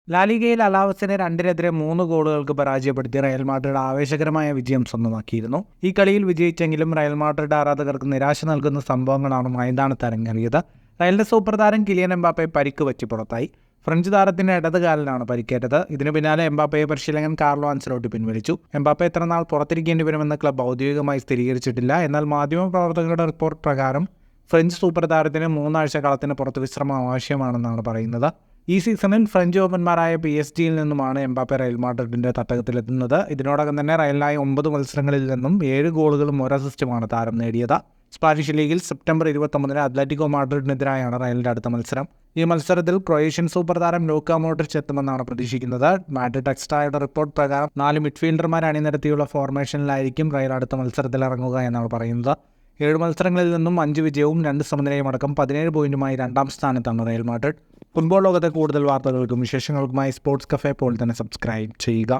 ലാലിഗയിൽ അലാവസിനെ 2-നെതിരെ 3 ഗോളുകൾക്ക് പരാജയപ്പെടുത്തി Real Madrid ആവേശകരമായ വിജയം സ്വന്തമാക്കിയിരുന്നു. ഈ കളിയിൽ വിജയിച്ചെങ്കിലും റയൽ മാഡ്രിഡ് ആരാധകർക്ക് നിരാശ നൽകുന്ന സംഭവങ്ങളാണ് മൈതാനത്ത് അരങ്ങേറിയത്. റയലിന്റെ സൂപ്പർ താരം കിലിയൻ എംബാപ്പെ പരിക്ക് പറ്റി പുറത്തായി. ഫ്രഞ്ച് താരത്തിന്റെ ഇടതുകാലിനാണ് പരിക്കേറ്റത്. ഇതിനു പിന്നാലെ എംബാപ്പയെ പരിശീലകൻ കാർലോ ആൻസലോട്ടി പിൻവലിച്ചു. എംബാപ്പെ എത്ര നാൾ പുറത്തിരിക്കേണ്ടി വരുമെന്ന് ക്ലബ്ബ് ഔദ്യോഗികമായി സ്ഥിരീകരിച്ചിട്ടില്ല. എന്നാൽ മാധ്യമപ്രവർത്തകരുടെ റിപ്പോർട്ട് പ്രകാരം ഫ്രഞ്ച് സൂപ്പർ താരത്തിന് 3 ആഴ്ച കളത്തിന് പുറത്ത് വിശ്രമം ആവശ്യമാണെന്നാണ് പറയുന്നത്. ഈ സീസണിൽ ഫ്രഞ്ച് ഓപ്പൺമാരായ PSG-യിൽ നിന്നുമാണ് എംബാപ്പെ റയൽ മാഡ്രിഡിന്റെ തട്ടകത്തിലെത്തുന്നത്. ഇതിനോടകം തന്നെ റയലിനായി 9 മത്സരങ്ങളിൽ നിന്നും 7 ഗോളുകളും 1 അസിസ്റ്റുമാണ് താരം നേടിയത്. സ്പാനിഷ് ലീഗിൽ സെപ്റ്റംബർ 29-ന് അത്ലറ്റിക്കോ മാഡ്രിഡിനെതിരായാണ് റയലിന്റെ അടുത്ത മത്സരം. ഈ മത്സരത്തിൽ ക്രൊയേഷ്യൻ സൂപ്പർ താരം ലൂക്ക മോഡ്രിച്ച് എത്തുമെന്നാണ് പ്രതീക്ഷിക്കുന്നത്. മാഡ്രിഡ് എക്സ്ട്രായുടെ റിപ്പോർട്ട് പ്രകാരം 4 മിഡ്ഫീൽഡർമാർ അണിനിരത്തിയുള്ള ഫോർമേഷനിലായിരിക്കും റയൽ അടുത്ത മത്സരത്തിൽ ഇറങ്ങുക എന്നാണ് പറയുന്നത്. 7 മത്സരങ്ങളിൽ നിന്നും 5 വിജയവും 2 സമനിലയും അടക്കം 17 പോയിന്റുമായി 2ാം സ്ഥാനത്താണ് റയൽ മാഡ്രിഡ്. ഫുട്ബോൾ ലോകത്തെ കൂടുതൽ വാർത്തകൾക്കും വിശേഷങ്ങൾക്കുമായി സ്പോർട്സ് കഫേ പോൾ തന്നെ സബ്സ്ക്രൈബ് ചെയ്യുക.